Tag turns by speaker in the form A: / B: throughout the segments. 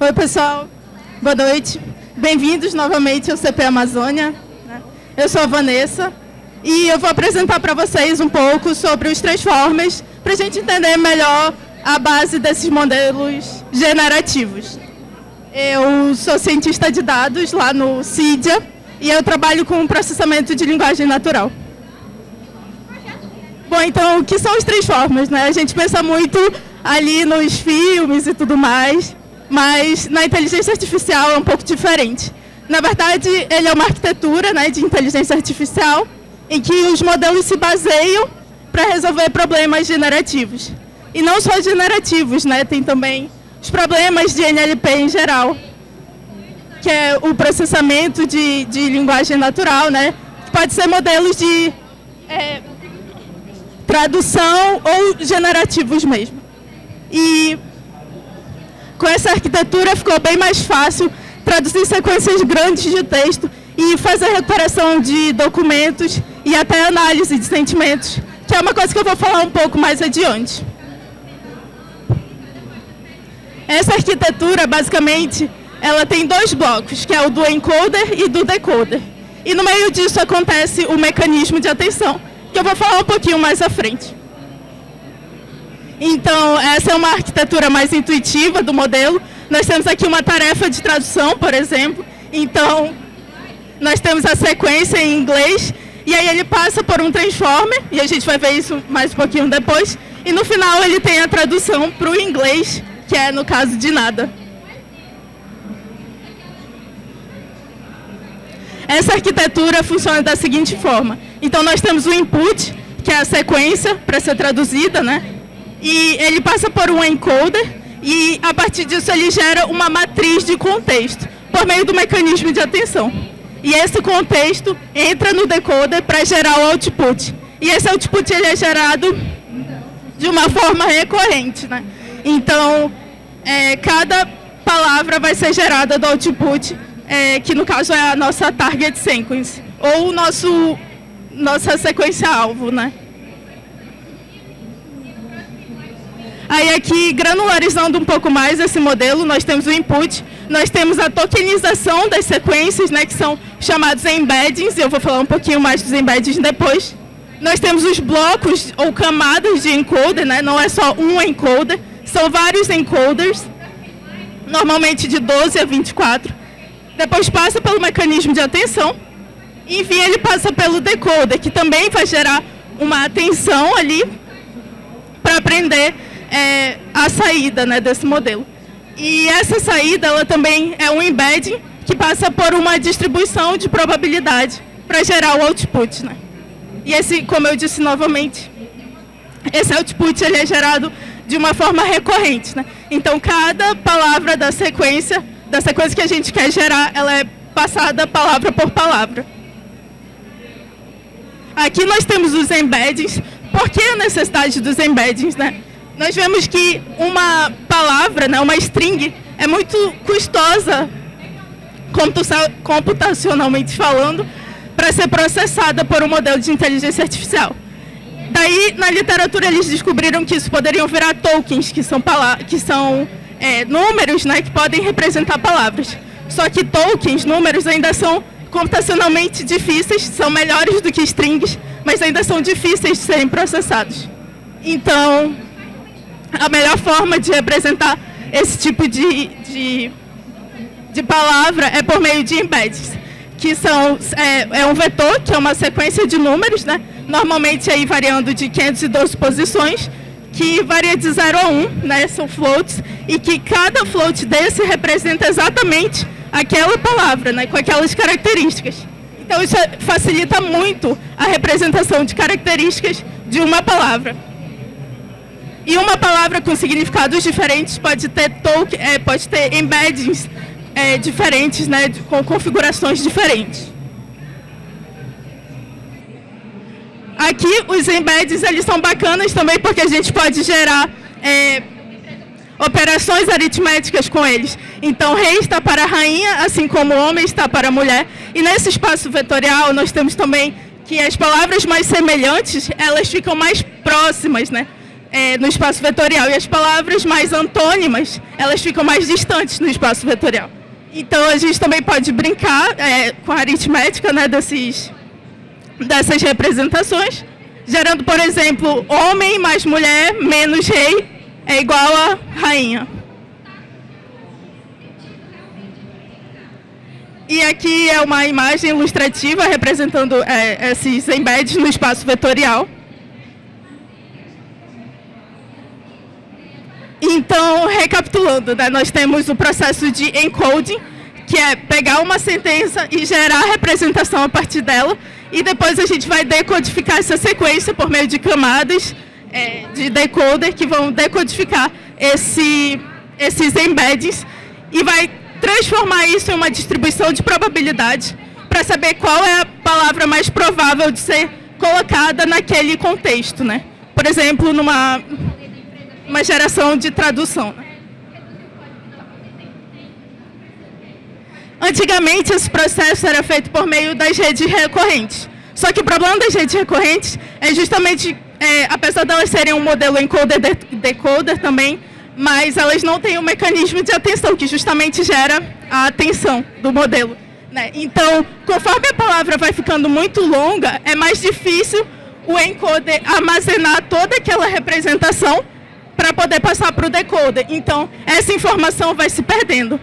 A: Oi, pessoal. Boa noite. Bem-vindos novamente ao CP Amazônia. Eu sou a Vanessa e eu vou apresentar para vocês um pouco sobre os Transformers para a gente entender melhor a base desses modelos generativos. Eu sou cientista de dados lá no CIDIA e eu trabalho com processamento de linguagem natural. Bom, então, o que são os Transformers, né? A gente pensa muito ali nos filmes e tudo mais, mas na inteligência artificial é um pouco diferente. Na verdade, ele é uma arquitetura, né, de inteligência artificial em que os modelos se baseiam para resolver problemas generativos. E não só generativos, né? Tem também os problemas de NLP em geral, que é o processamento de linguagem natural, né? Pode ser modelos de tradução ou generativos mesmo. E com essa arquitetura ficou bem mais fácil traduzir sequências grandes de texto e fazer recuperação de documentos e até análise de sentimentos, que é uma coisa que eu vou falar um pouco mais adiante. Essa arquitetura, basicamente, ela tem dois blocos, que é o do encoder e do decoder. E no meio disso acontece o mecanismo de atenção, que eu vou falar um pouquinho mais à frente. Então, essa é uma arquitetura mais intuitiva do modelo. Nós temos aqui uma tarefa de tradução, por exemplo. Então, nós temos a sequência em inglês, e aí ele passa por um transformer, e a gente vai ver isso mais um pouquinho depois. E no final ele tem a tradução para o inglês, que é no caso de nada. Essa arquitetura funciona da seguinte forma. Então, nós temos o input, que é a sequência para ser traduzida, né? E ele passa por um encoder, e a partir disso ele gera uma matriz de contexto, por meio do mecanismo de atenção. E esse contexto entra no decoder para gerar o output. E esse output ele é gerado de uma forma recorrente, né? Então, cada palavra vai ser gerada do output, que no caso é a nossa target sequence, ou nossa sequência-alvo, né? Aí aqui, granularizando um pouco mais esse modelo, nós temos o input, nós temos a tokenização das sequências, né, que são chamados embeddings, e eu vou falar um pouquinho mais dos embeddings depois. Nós temos os blocos ou camadas de encoder, né, não é só um encoder, são vários encoders, normalmente de 12 a 24. Depois passa pelo mecanismo de atenção, e enfim ele passa pelo decoder, que também vai gerar uma atenção ali para aprender a saída, né, desse modelo. E essa saída ela também é um embedding que passa por uma distribuição de probabilidade para gerar o output, né? E esse, como eu disse novamente, esse output ele é gerado de uma forma recorrente, né? Então, cada palavra da sequência que a gente quer gerar, ela é passada palavra por palavra. Aqui nós temos os embeddings. Por que a necessidade dos embeddings, né? Nós vemos que uma palavra, né, uma string, é muito custosa, computacionalmente falando, para ser processada por um modelo de inteligência artificial. Daí, na literatura, eles descobriram que isso poderiam virar tokens, que são números, né, que podem representar palavras. Só que tokens, números, ainda são computacionalmente difíceis, são melhores do que strings, mas ainda são difíceis de serem processados. Então, a melhor forma de representar esse tipo de palavra é por meio de embeddings, que são um vetor, que é uma sequência de números, né? Normalmente aí variando de 512 posições, que varia de 0 a 1, né? São floats, e que cada float desse representa exatamente aquela palavra, né? Com aquelas características. Então isso facilita muito a representação de características de uma palavra. E uma palavra com significados diferentes pode ter embeddings diferentes, né, com configurações diferentes. Aqui os embeddings eles são bacanas também porque a gente pode gerar operações aritméticas com eles. Então, rei está para a rainha, assim como homem está para a mulher. E nesse espaço vetorial nós temos também que as palavras mais semelhantes, elas ficam mais próximas, né? no espaço vetorial, e as palavras mais antônimas, elas ficam mais distantes no espaço vetorial. Então, a gente também pode brincar com a aritmética, né, dessas representações, gerando, por exemplo, homem mais mulher menos rei é igual a rainha. E aqui é uma imagem ilustrativa representando esses embeds no espaço vetorial. Então, recapitulando, né, nós temos o processo de encoding, que é pegar uma sentença e gerar a representação a partir dela, e depois a gente vai decodificar essa sequência por meio de camadas de decoder que vão decodificar esses embeddings e vai transformar isso em uma distribuição de probabilidade para saber qual é a palavra mais provável de ser colocada naquele contexto, né? Por exemplo, numa geração de tradução. Antigamente, esse processo era feito por meio das redes recorrentes. Só que o problema das redes recorrentes é justamente, apesar de elas serem um modelo encoder-decoder também, mas elas não têm um mecanismo de atenção, que justamente gera a atenção do modelo, né? Então, conforme a palavra vai ficando muito longa, é mais difícil o encoder armazenar toda aquela representação para poder passar para o decoder. Então, essa informação vai se perdendo.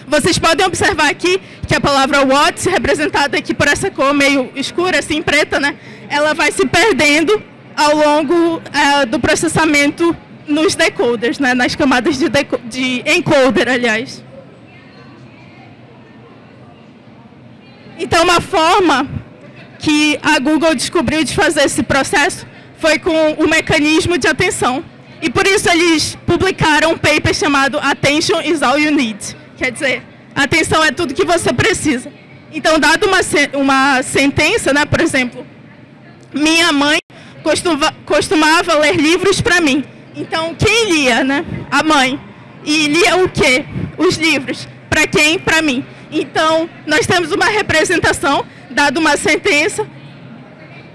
A: Vocês podem observar aqui que a palavra what, representada aqui por essa cor meio escura, assim, preta, né? Ela vai se perdendo ao longo do processamento nos decoders, né? Nas camadas de encoder, aliás. Então, uma forma que a Google descobriu de fazer esse processo foi com o mecanismo de atenção. E por isso eles publicaram um paper chamado Attention is all you need. Quer dizer, atenção é tudo que você precisa. Então, dado uma sentença, né, por exemplo, minha mãe costumava ler livros para mim. Então, quem lia, né? A mãe. E lia o quê? Os livros. Para quem? Para mim. Então, nós temos uma representação, dado uma sentença,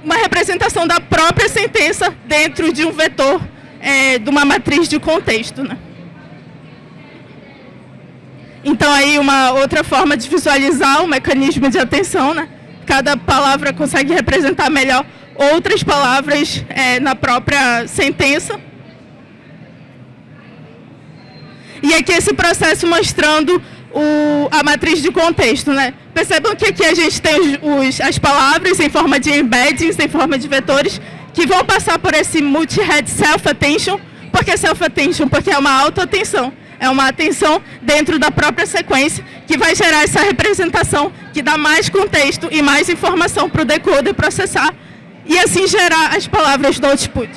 A: uma representação da própria sentença dentro de um vetor, de uma matriz de contexto, né? Então, aí uma outra forma de visualizar o mecanismo de atenção, né? Cada palavra consegue representar melhor outras palavras na própria sentença. E aqui esse processo mostrando a matriz de contexto, né? Percebam que aqui a gente tem as palavras em forma de embeddings, em forma de vetores, que vão passar por esse multi-head self-attention. Por que self-attention? Porque é uma auto-atenção. É uma atenção dentro da própria sequência que vai gerar essa representação, que dá mais contexto e mais informação para o decoder processar e assim gerar as palavras do output.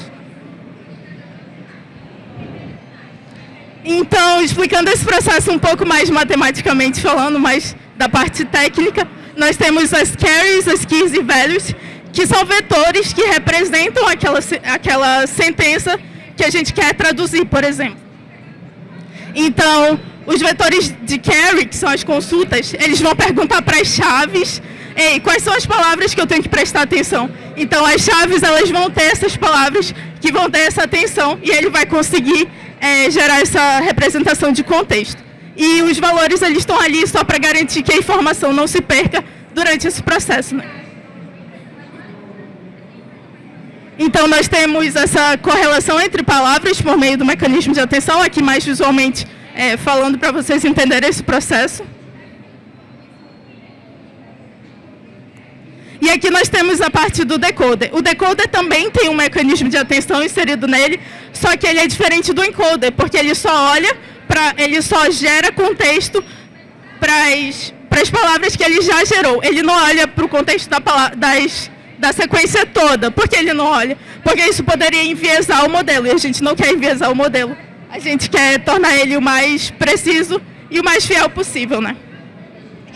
A: Então, explicando esse processo um pouco mais matematicamente falando, mais da parte técnica, nós temos as carries, as keys e values, que são vetores que representam aquela sentença que a gente quer traduzir, por exemplo. Então, os vetores de carry, que são as consultas, eles vão perguntar para as chaves, quais são as palavras que eu tenho que prestar atenção. Então, as chaves, elas vão ter essas palavras que vão ter essa atenção e ele vai conseguir gerar essa representação de contexto. E os valores, eles estão ali só para garantir que a informação não se perca durante esse processo, né? Então, nós temos essa correlação entre palavras por meio do mecanismo de atenção, aqui mais visualmente falando para vocês entenderem esse processo. E aqui nós temos a parte do decoder. O decoder também tem um mecanismo de atenção inserido nele, só que ele é diferente do encoder, porque ele só ele só gera contexto para as palavras que ele já gerou. Ele não olha para o contexto da sequência toda. Por que ele não olha? Porque isso poderia enviesar o modelo, e a gente não quer enviesar o modelo. A gente quer tornar ele o mais preciso e o mais fiel possível, né?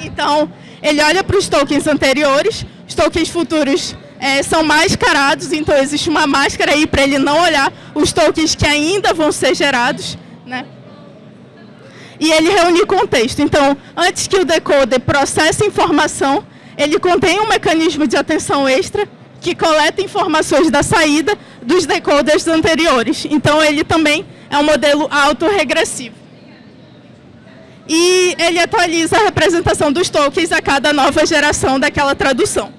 A: Então, ele olha para os tokens anteriores, os tokens futuros são mascarados, então existe uma máscara aí para ele não olhar os tokens que ainda vão ser gerados, né? E ele reúne contexto. Então, antes que o decoder processe informação, ele contém um mecanismo de atenção extra que coleta informações da saída, dos decoders anteriores. Então, ele também é um modelo autorregressivo. E ele atualiza a representação dos tokens a cada nova geração daquela tradução.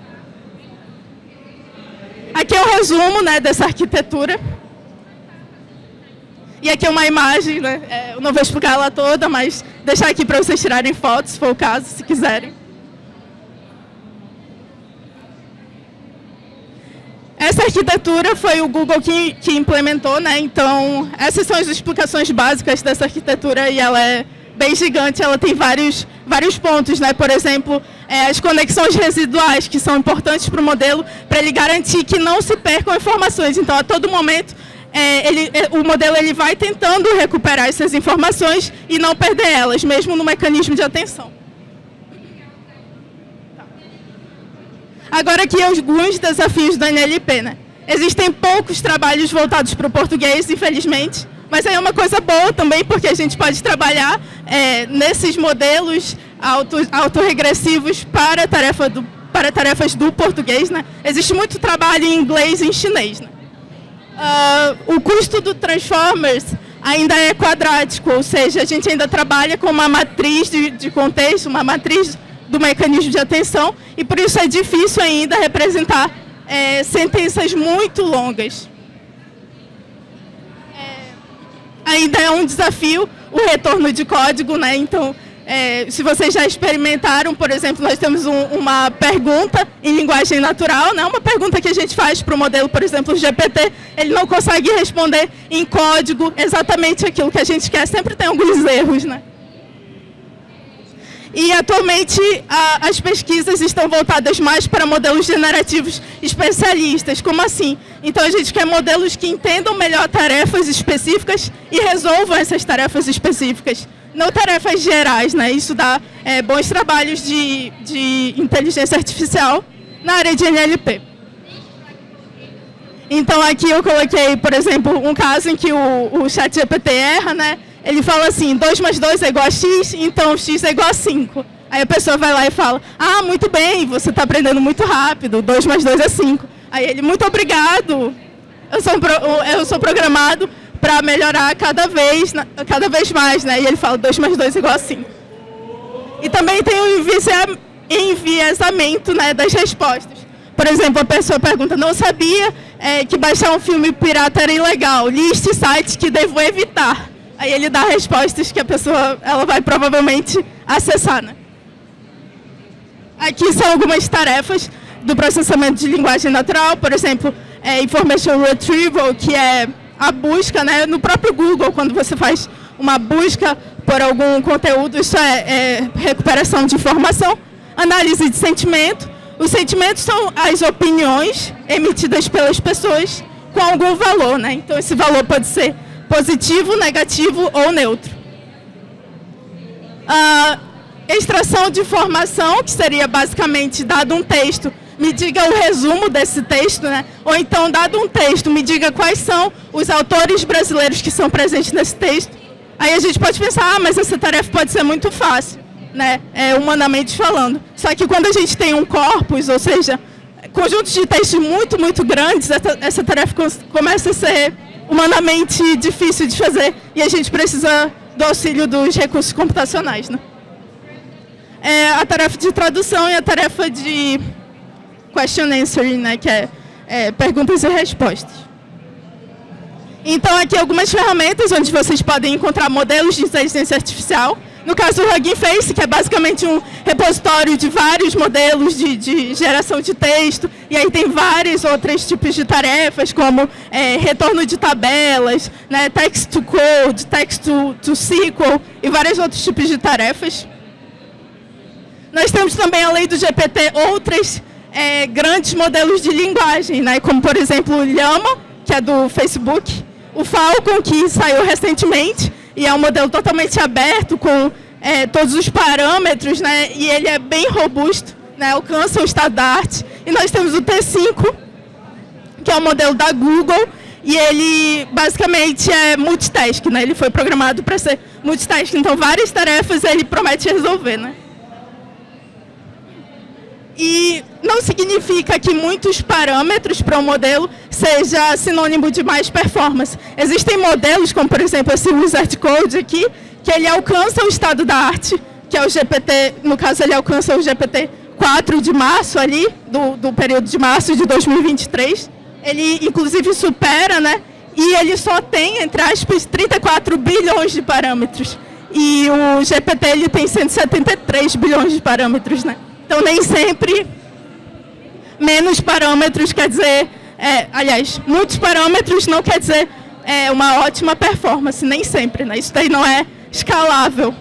A: Aqui é o resumo, né, dessa arquitetura. E aqui é uma imagem, né? Eu não vou explicar ela toda, mas deixar aqui para vocês tirarem fotos, se for o caso, se quiserem. Essa arquitetura foi o Google que implementou, né? Então, essas são as explicações básicas dessa arquitetura e ela é bem gigante, ela tem vários pontos, né? Por exemplo, as conexões residuais, que são importantes para o modelo, para ele garantir que não se percam informações. Então, a todo momento, o modelo ele vai tentando recuperar essas informações e não perder elas, mesmo no mecanismo de atenção. Agora aqui alguns desafios do NLP, né? Existem poucos trabalhos voltados para o português, infelizmente, mas é uma coisa boa também, porque a gente pode trabalhar nesses modelos autorregressivos para tarefas do português, né? Existe muito trabalho em inglês e em chinês, né? O custo do Transformers ainda é quadrático, ou seja, a gente ainda trabalha com uma matriz de contexto, uma matriz do mecanismo de atenção, e por isso é difícil ainda representar sentenças muito longas. Ainda é um desafio o retorno de código, né? Então, se vocês já experimentaram, por exemplo, nós temos uma pergunta em linguagem natural, né? Uma pergunta que a gente faz para o modelo, por exemplo, o GPT, ele não consegue responder em código exatamente aquilo que a gente quer, sempre tem alguns erros, né? E, atualmente, as pesquisas estão voltadas mais para modelos generativos especialistas. Como assim? Então, a gente quer modelos que entendam melhor tarefas específicas e resolvam essas tarefas específicas. Não tarefas gerais, né? Isso dá bons trabalhos de inteligência artificial na área de NLP. Então, aqui eu coloquei, por exemplo, um caso em que o ChatGPT erra, né? Ele fala assim, 2 mais 2 é igual a x, então x é igual a 5. Aí a pessoa vai lá e fala, muito bem, você está aprendendo muito rápido, 2 mais 2 é 5. Aí ele, muito obrigado, eu sou programado para melhorar cada vez mais, né? E ele fala, 2 mais 2 é igual a 5. E também tem o enviesamento, né, das respostas. Por exemplo, a pessoa pergunta, não sabia que baixar um filme pirata era ilegal, liste sites que devo evitar. Aí ele dá respostas que a pessoa vai provavelmente acessar, né? Aqui são algumas tarefas do processamento de linguagem natural, por exemplo, Information Retrieval, que é a busca, né? No próprio Google, quando você faz uma busca por algum conteúdo, isso é recuperação de informação. Análise de sentimento. Os sentimentos são as opiniões emitidas pelas pessoas com algum valor, né? Então, esse valor pode ser positivo, negativo ou neutro. Extração de informação, que seria basicamente, dado um texto, me diga o resumo desse texto, né? Ou então, dado um texto, me diga quais são os autores brasileiros que são presentes nesse texto. Aí a gente pode pensar, mas essa tarefa pode ser muito fácil, né? Humanamente falando. Só que quando a gente tem um corpus, ou seja, conjuntos de textos muito, muito grandes, essa tarefa começa a ser humanamente difícil de fazer e a gente precisa do auxílio dos recursos computacionais, né? A tarefa de tradução e a tarefa de question answering, né, que é perguntas e respostas. Então, aqui algumas ferramentas onde vocês podem encontrar modelos de inteligência artificial. No caso do Hugging Face, que é basicamente um repositório de vários modelos de geração de texto, e aí tem vários outros tipos de tarefas, como retorno de tabelas, né, text to code, text to SQL, e vários outros tipos de tarefas. Nós temos também, além do GPT, outros grandes modelos de linguagem, né, como, por exemplo, o Llama, que é do Facebook, o Falcon, que saiu recentemente, e é um modelo totalmente aberto, com todos os parâmetros, né? E ele é bem robusto, né? Alcança o estado da arte. E nós temos o T5, que é um modelo da Google, e ele basicamente é multitask, né? Ele foi programado para ser multitask, então várias tarefas ele promete resolver, né? E não significa que muitos parâmetros para um modelo seja sinônimo de mais performance. Existem modelos, como por exemplo esse Wizard Code aqui, que ele alcança o estado da arte, que é o GPT, no caso ele alcança o GPT 4 de março ali, do período de março de 2023. Ele inclusive supera, né? E ele só tem, entre aspas, 34 bilhões de parâmetros. E o GPT ele tem 173 bilhões de parâmetros, né? Então nem sempre menos parâmetros quer dizer, aliás, muitos parâmetros não quer dizer uma ótima performance, nem sempre, né? Isso daí não é escalável.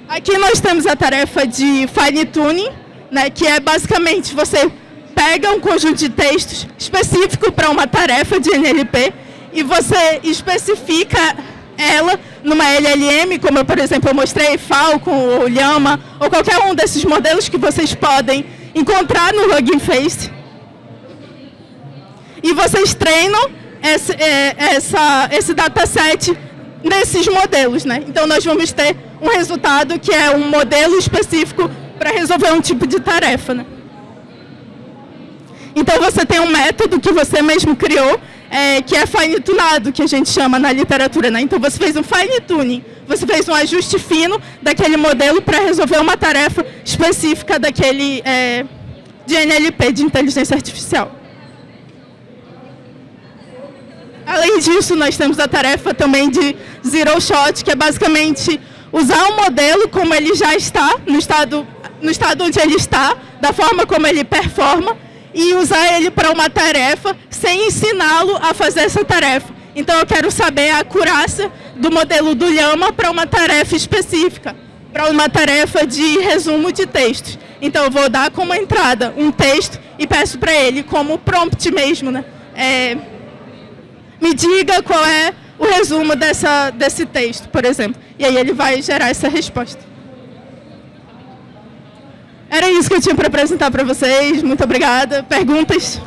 A: Aqui nós temos a tarefa de fine tuning, né? Que é basicamente você pega um conjunto de textos específico para uma tarefa de NLP e você especifica ela numa LLM, como por exemplo eu mostrei, Falcon ou Llama, ou qualquer um desses modelos que vocês podem encontrar no Hugging Face. E vocês treinam esse dataset nesses modelos, né? Então nós vamos ter um resultado que é um modelo específico para resolver um tipo de tarefa, né? Então você tem um método que você mesmo criou, que é fine-tunado, que a gente chama na literatura, né? Então você fez um fine-tuning, você fez um ajuste fino daquele modelo para resolver uma tarefa específica daquele de NLP, de inteligência artificial. Além disso, nós temos a tarefa também de Zero Shot, que é basicamente usar o modelo como ele já está, no estado onde ele está, da forma como ele performa, e usar ele para uma tarefa sem ensiná-lo a fazer essa tarefa. Então eu quero saber a acurácia do modelo do Llama para uma tarefa específica, para uma tarefa de resumo de textos. Então eu vou dar como entrada um texto e peço para ele como prompt mesmo, né? Me diga qual é o resumo desse texto, por exemplo. E aí ele vai gerar essa resposta. Era isso que eu tinha para apresentar para vocês. Muito obrigada. Perguntas?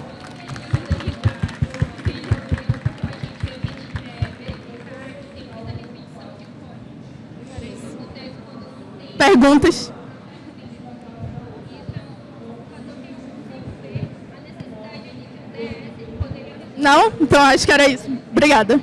A: Perguntas? Não? Então acho que era isso. Obrigada.